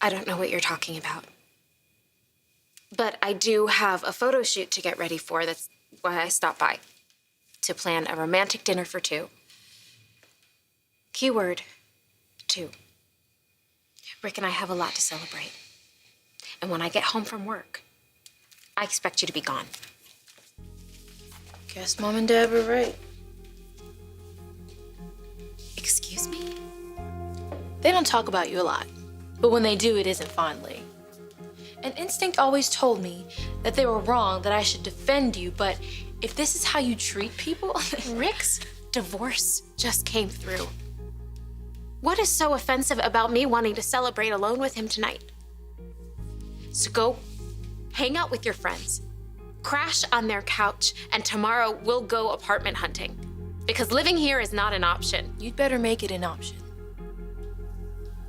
I don't know what you're talking about. But I do have a photo shoot to get ready for. That's why I stopped by. To plan a romantic dinner for two. Keyword, two. Rick and I have a lot to celebrate. And when I get home from work, I expect you to be gone. Guess Mom and Dad were right. Excuse me? They don't talk about you a lot, but when they do, it isn't fondly. An instinct always told me that they were wrong, that I should defend you, but if this is how you treat people... Rick's divorce just came through. What is so offensive about me wanting to celebrate alone with him tonight? So go hang out with your friends, crash on their couch, and tomorrow we'll go apartment hunting. Because living here is not an option. You'd better make it an option.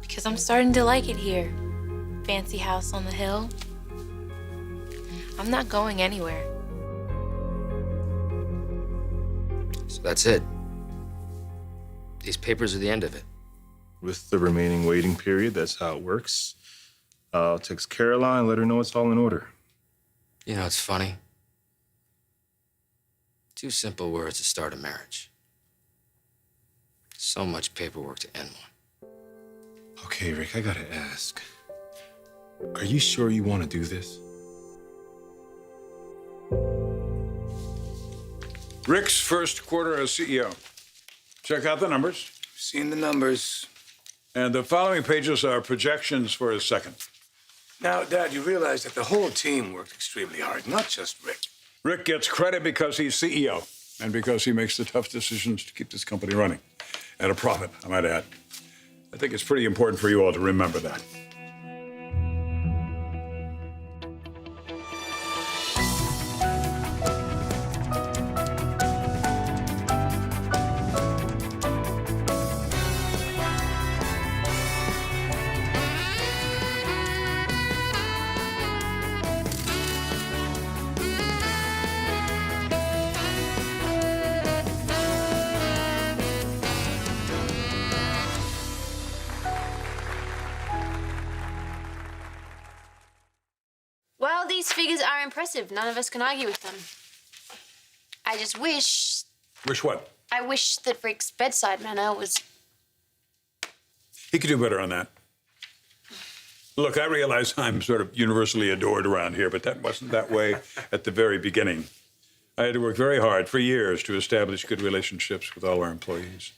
Because I'm starting to like it here. Fancy house on the hill. I'm not going anywhere. So that's it. These papers are the end of it. With the remaining waiting period, that's how it works. I'll text Caroline, let her know it's all in order. You know, it's funny. 2 simple words to start a marriage. So much paperwork to end one. Okay, Rick, I gotta ask. Are you sure you want to do this? Rick's first quarter as CEO. Check out the numbers. Seen the numbers. And the following pages are projections for his second. Now, Dad, you realize that the whole team worked extremely hard, not just Rick. Rick gets credit because he's CEO and because he makes the tough decisions to keep this company running. At a profit, I might add. I think it's pretty important for you all to remember that. Well, these figures are impressive. None of us can argue with them. I just wish... Wish what? I wish that Rick's bedside manner was... He could do better on that. Look, I realize I'm sort of universally adored around here, but that wasn't that way at the very beginning. I had to work very hard for years to establish good relationships with all our employees.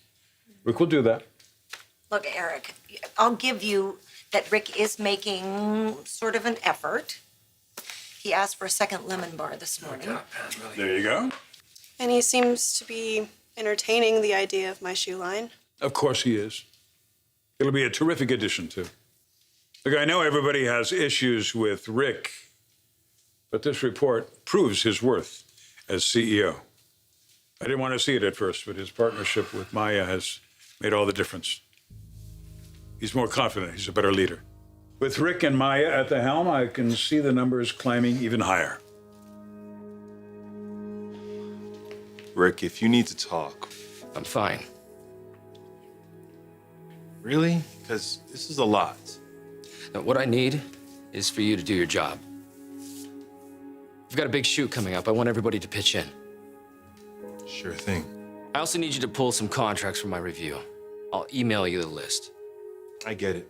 Rick will do that. Look, Eric, I'll give you that Rick is making sort of an effort. He asked for a second lemon bar this morning. There you go. And he seems to be entertaining the idea of my shoe line. Of course he is. It'll be a terrific addition, too. Look, I know everybody has issues with Rick, but this report proves his worth as CEO. I didn't want to see it at first, but his partnership with Maya has made all the difference. He's more confident. He's a better leader. With Rick and Maya at the helm, I can see the numbers climbing even higher. Rick, if you need to talk. I'm fine. Really? Because this is a lot. Now, what I need is for you to do your job. We've got a big shoot coming up. I want everybody to pitch in. Sure thing. I also need you to pull some contracts from my review. I'll email you the list. I get it.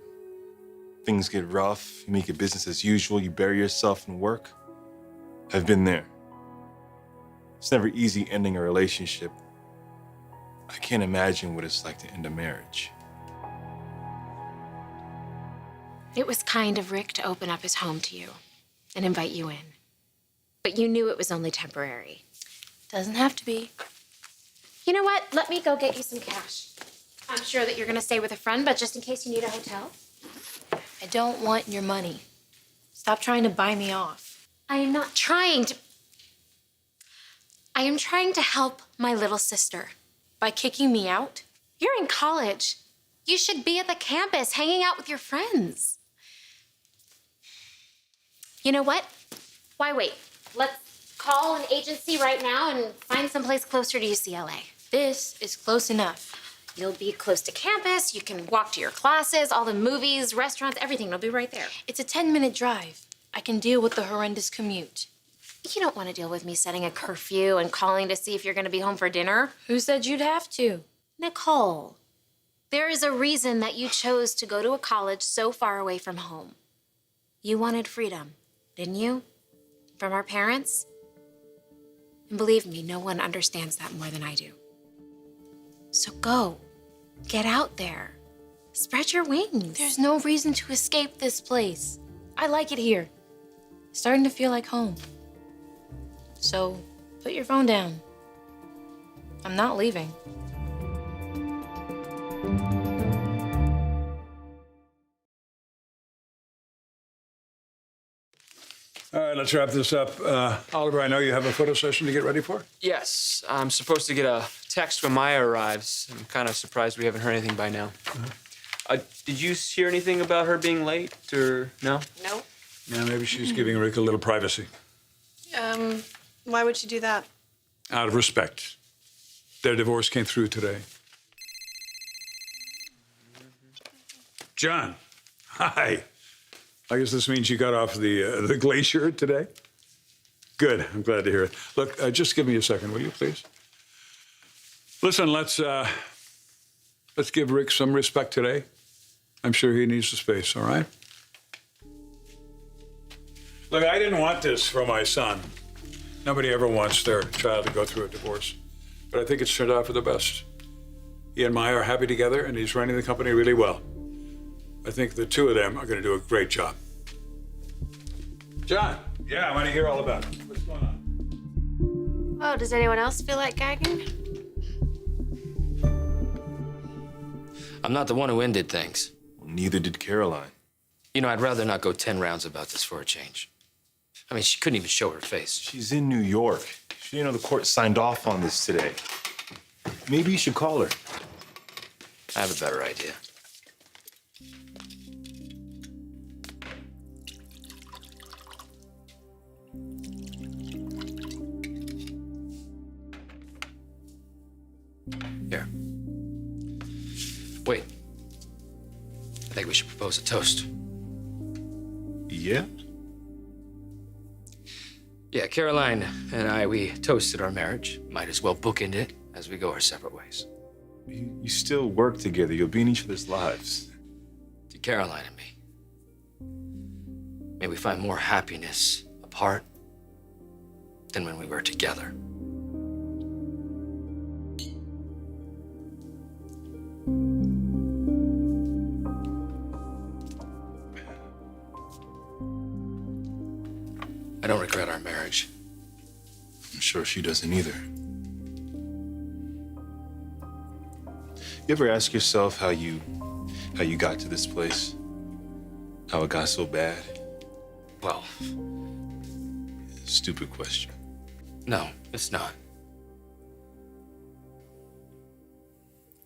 Things get rough, you make it business as usual, you bury yourself in work. I've been there. It's never easy ending a relationship. I can't imagine what it's like to end a marriage. It was kind of Rick to open up his home to you and invite you in. But you knew it was only temporary. Doesn't have to be. You know what? Let me go get you some cash. I'm sure that you're gonna stay with a friend, but just in case you need a hotel. I don't want your money. Stop trying to buy me off. I am not trying to... I am trying to help my little sister. By kicking me out? You're in college. You should be at the campus hanging out with your friends. You know what? Why wait? Let's call an agency right now and find someplace closer to UCLA. This is close enough. You'll be close to campus, you can walk to your classes, all the movies, restaurants, everything. It'll be right there. It's a 10-minute drive. I can deal with the horrendous commute. You don't want to deal with me setting a curfew and calling to see if you're going to be home for dinner. Who said you'd have to? Nicole, there is a reason that you chose to go to a college so far away from home. You wanted freedom, didn't you? From our parents? And believe me, no one understands that more than I do. So go. Get out there. Spread your wings. There's no reason to escape this place. I like it here. Starting to feel like home. So, put your phone down. I'm not leaving. All right, let's wrap this up. Oliver, I know you have a photo session to get ready for. Yes, I'm supposed to get a text when Maya arrives. I'm kind of surprised we haven't heard anything by now. Did you hear anything about her being late, or no? Nope. Yeah, maybe she's giving Rick a little privacy. Why would you do that? Out of respect. Their divorce came through today. John, hi. I guess this means you got off the glacier today? Good, I'm glad to hear it. Look, just give me a second, will you, please? Listen, let's give Rick some respect today. I'm sure he needs the space, all right? Look, I didn't want this for my son. Nobody ever wants their child to go through a divorce. But I think it's turned out for the best. He and Maya are happy together, and he's running the company really well. I think the two of them are going to do a great job. John, yeah, I want to hear all about it. What's going on? Oh, does anyone else feel like gagging? I'm not the one who ended things. Neither did Caroline. You know, I'd rather not go 10 rounds about this for a change. I mean, she couldn't even show her face. She's in New York. She didn't know the court signed off on this today. Maybe you should call her. I have a better idea. Here. Wait. I think we should propose a toast. Yeah? Yeah, Caroline and I, we toasted our marriage. Might as well bookend it as we go our separate ways. You still work together. You'll be in each other's lives. To Caroline and me. May we find more happiness apart than when we were together. I don't regret our marriage. I'm sure she doesn't either. You ever ask yourself how you got to this place? How it got so bad? Well, Stupid question. no, it's not.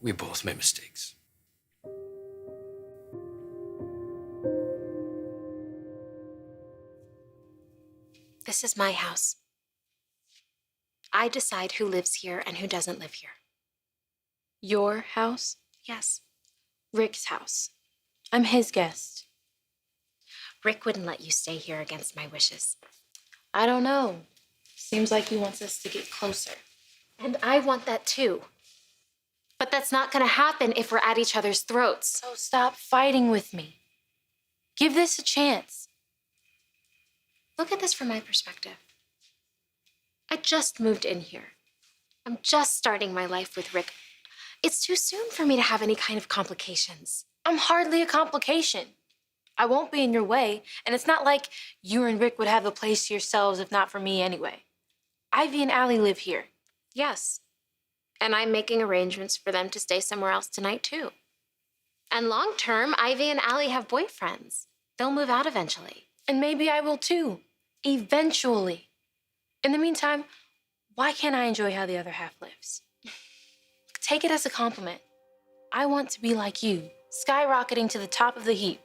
We both made mistakes. This is my house. I decide who lives here and who doesn't live here. Your house? Yes, Rick's house. I'm his guest. Rick wouldn't let you stay here against my wishes. I don't know. Seems like he wants us to get closer. And I want that too. But that's not gonna happen if we're at each other's throats. So stop fighting with me. Give this a chance. Look at this from my perspective. I just moved in here. I'm just starting my life with Rick. It's too soon for me to have any kind of complications. I'm hardly a complication. I won't be in your way, and it's not like you and Rick would have the place to yourselves if not for me anyway. Ivy and Allie live here. Yes. And I'm making arrangements for them to stay somewhere else tonight, too. And long term, Ivy and Allie have boyfriends. They'll move out eventually. And maybe I will too. Eventually. In the meantime, why can't I enjoy how the other half lives? Take it as a compliment. I want to be like you, skyrocketing to the top of the heap,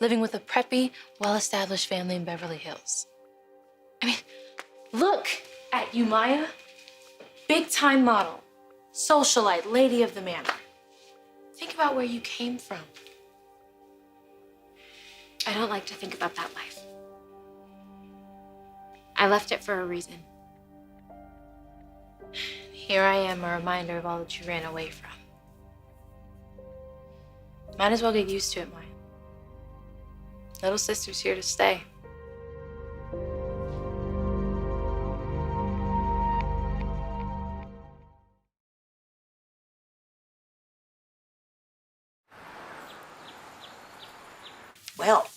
living with a preppy, well-established family in Beverly Hills. I mean, look at you, Maya. Big-time model, socialite, lady of the manor. Think about where you came from. I don't like to think about that life. I left it for a reason. Here I am, a reminder of all that you ran away from. Might as well get used to it, Maya. Little sister's here to stay. Well,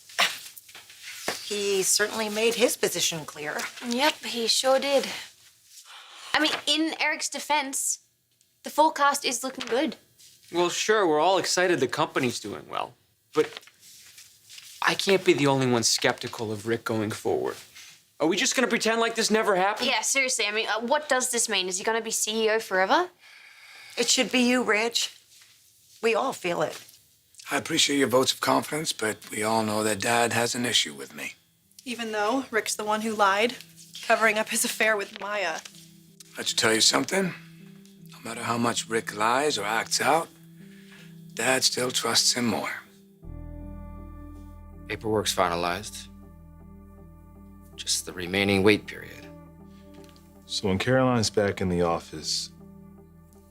he certainly made his position clear. Yep, he sure did. I mean, in Eric's defense, the full cast is looking good. Well, sure, we're all excited the company's doing well. But I can't be the only one skeptical of Rick going forward. Are we just gonna pretend like this never happened? Yeah, seriously, I mean, what does this mean? Is he gonna be CEO forever? It should be you, Rich. We all feel it. I appreciate your votes of confidence, but we all know that Dad has an issue with me. Even though Rick's the one who lied, covering up his affair with Maya. Let's tell you something. No matter how much Rick lies or acts out, Dad still trusts him more. Paperwork's finalized. Just the remaining wait period. So when Caroline's back in the office,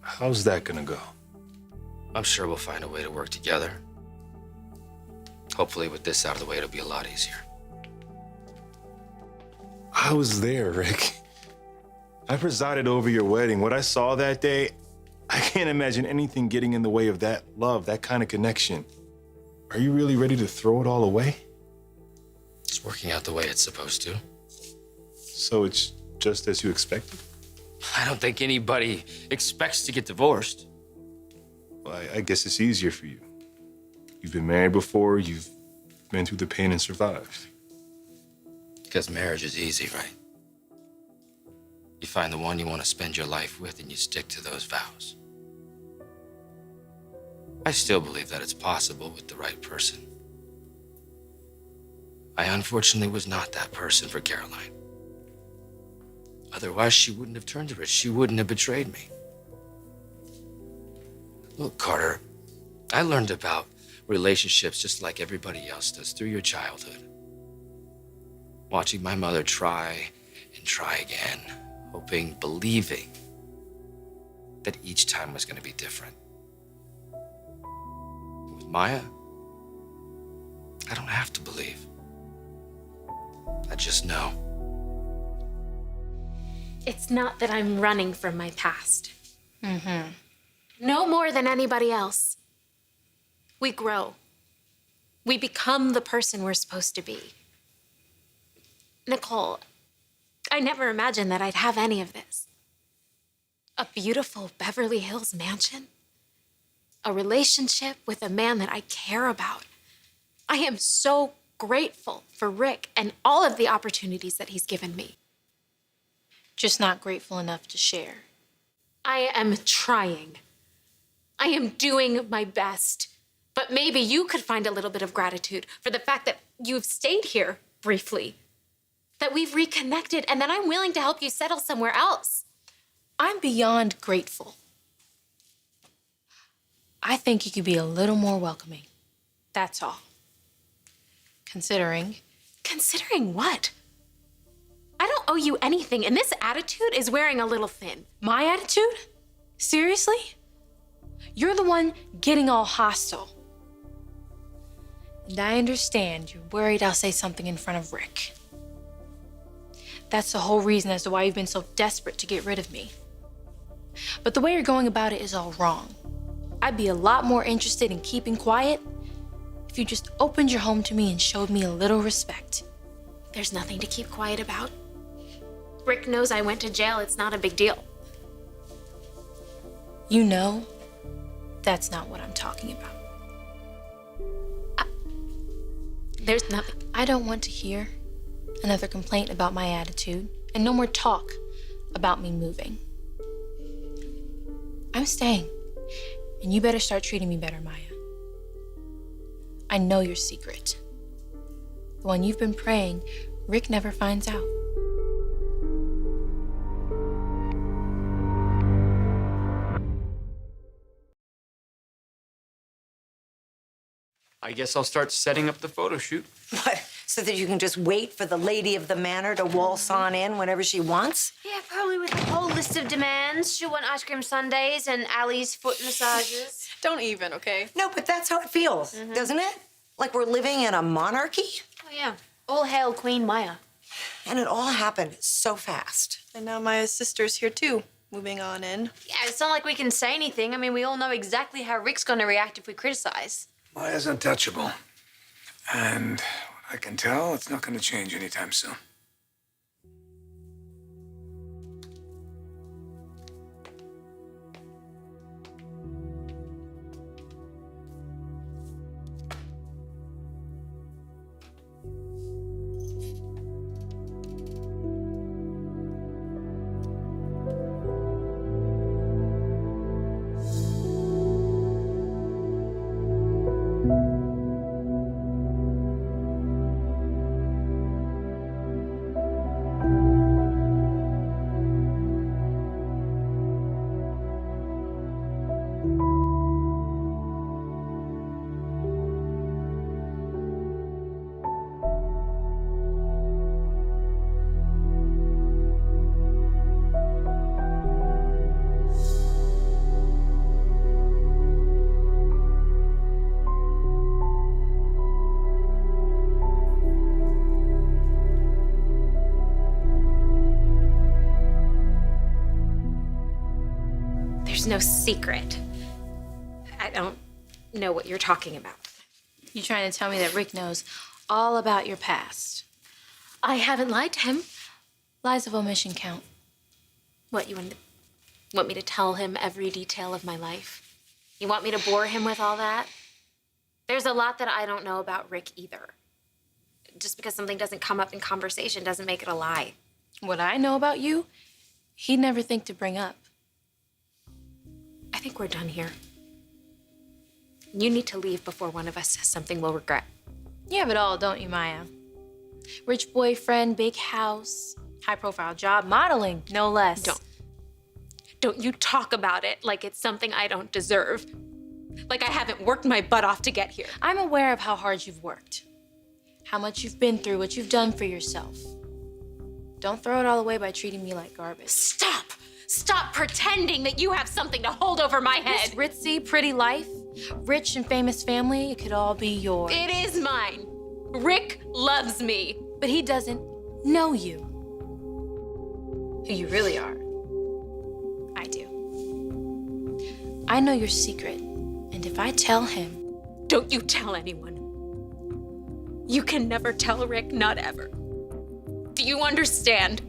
how's that gonna go? I'm sure we'll find a way to work together. Hopefully, with this out of the way, it'll be a lot easier. I was there, Rick. I presided over your wedding. What I saw that day, I can't imagine anything getting in the way of that love, that kind of connection. Are you really ready to throw it all away? It's working out the way it's supposed to. So it's just as you expected? I don't think anybody expects to get divorced. Well, I guess it's easier for you. You've been married before, you've been through the pain and survived. Because marriage is easy, right? You find the one you want to spend your life with and you stick to those vows. I still believe that it's possible with the right person. I unfortunately was not that person for Caroline. Otherwise, she wouldn't have turned to Rich. She wouldn't have betrayed me. Look, Carter, I learned about relationships just like everybody else does through your childhood. Watching my mother try and try again, hoping, believing that each time was going to be different. With Maya, I don't have to believe. I just know. It's not that I'm running from my past. No more than anybody else. We grow. We become the person we're supposed to be. Nicole, I never imagined that I'd have any of this. A beautiful Beverly Hills mansion. A relationship with a man that I care about. I am so grateful for Rick and all of the opportunities that he's given me. Just not grateful enough to share. I am trying. I am doing my best. But maybe you could find a little bit of gratitude for the fact that you've stayed here briefly, that we've reconnected, and that I'm willing to help you settle somewhere else. I'm beyond grateful. I think you could be a little more welcoming. That's all. Considering Considering what? I don't owe you anything, and this attitude is wearing a little thin. my attitude? Seriously? You're the one getting all hostile. And I understand you're worried I'll say something in front of Rick. That's the whole reason as to why you've been so desperate to get rid of me. But the way you're going about it is all wrong. I'd be a lot more interested in keeping quiet if you just opened your home to me and showed me a little respect. There's nothing to keep quiet about. Rick knows I went to jail. It's not a big deal. You know, that's not what I'm talking about. There's nothing. I don't want to hear another complaint about my attitude, and no more talk about me moving. I'm staying, and you better start treating me better, Maya. I know your secret. The one you've been praying Rick never finds out. I guess I'll start setting up the photo shoot. What? So that you can just wait for the lady of the manor to waltz on in whenever she wants? Yeah, probably with a whole list of demands. She'll want ice cream sundaes and Allie's foot massages. Don't even, okay? No, but that's how it feels, doesn't it? Like we're living in a monarchy? Oh, yeah. All hail Queen Maya. And it all happened so fast. And now Maya's sister's here too, moving on in. Yeah, it's not like we can say anything. I mean, we all know exactly how Rick's gonna react if we criticize. Maya's untouchable. And I can tell it's not going to change anytime soon. There's no secret. I don't know what you're talking about. You trying to tell me that Rick knows all about your past? I haven't lied to him. Lies of omission count. What, you want me to tell him every detail of my life? You want me to bore him with all that? There's a lot that I don't know about Rick either. Just because something doesn't come up in conversation doesn't make it a lie. What I know about you, he'd never think to bring up. I think we're done here. You need to leave before one of us says something we'll regret. You have it all, don't you, Maya? Rich boyfriend, big house, high-profile job, modeling, no less. Don't you talk about it like it's something I don't deserve. Like I haven't worked my butt off to get here. I'm aware of how hard you've worked, how much you've been through, what you've done for yourself. Don't throw it all away by treating me like garbage. Stop! Stop pretending that you have something to hold over my head. This ritzy, pretty life, rich and famous family, it could all be yours. It is mine. Rick loves me. But he doesn't know you. Who you really are. I do. I know your secret, and if I tell him... Don't you tell anyone. You can never tell Rick, not ever. Do you understand?